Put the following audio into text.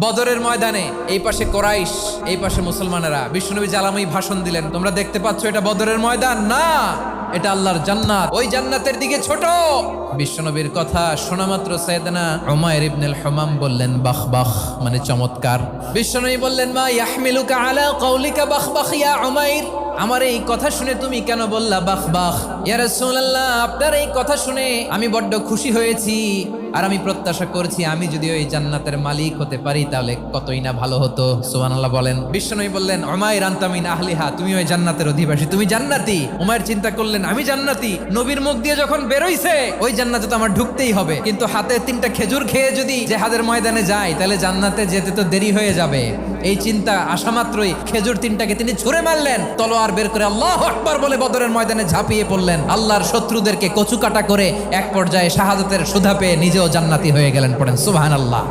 বদরের ময়দানে এই পাশে কোরাইশ, এই পাশে মুসলমানেরা। বিশ্বনবী জালাময়ী ভাষণ দিলেন, তোমরা দেখতে পাচ্ছ এটা বদরের ময়দান না, এটা আল্লাহর জান্নাত, ওই জান্নাতের দিকে ছোট। বিশ্বনবীর কথা শোনা মাত্র সাইয়েদনা উমাইর ইবনুল হুমাম বললেন বাখ বাখ, মানে চমৎকার। বিশ্বনবী বললেন মা ইয়াহমিলুকা আলা কওলিকা বাখ বাখ ইয়া উমাইর, আমার এই কথা শুনে তুমি কেন বললা বাখ বাখ? ইয়া রাসূলুল্লাহ, আপনার এই কথা শুনে আমি বড্ড খুশি হয়েছি, আর আমি প্রত্যাশা করছি আমি যদি ওই জান্নাতের মালিক হতে পারি তাহলে কতই না ভালো হতো। সুবহানাল্লাহ বলেন। বিশ্বনবী বললেন উমাইর আনতা মিন আহলিহা, তুমি ওই জান্নাতের অধিবাসী, তুমি জান্নাতি। উমাইর চিন্তা করলেন আমি জান্নাতি, নবীর মুখ দিয়ে যখন বেরোইছে ওই জান্নাতে তো আমার ঢুকতেই হবে, কিন্তু হাতে 3টা খেজুর খেয়ে যদি জেহাদের ময়দানে যাই তাহলে জান্নাতে যেতে তো দেরি হয়ে যাবে। এই চিন্তা আসা মাত্রই খেজুর 3টাকে তিনি ছুঁড়ে মারলেন, তলোয়ার বের করে আল্লাহু আকবার বলে বদরের ময়দানে ঝাঁপিয়ে পড়লেন। আল্লাহর শত্রুদেরকে কচুকাটা করে এক পর্যায়ে শাহাদাতের সুধা পেয়ে নিজেও জান্নাতি হয়ে গেলেন। পড়েন সুবহানাল্লাহ।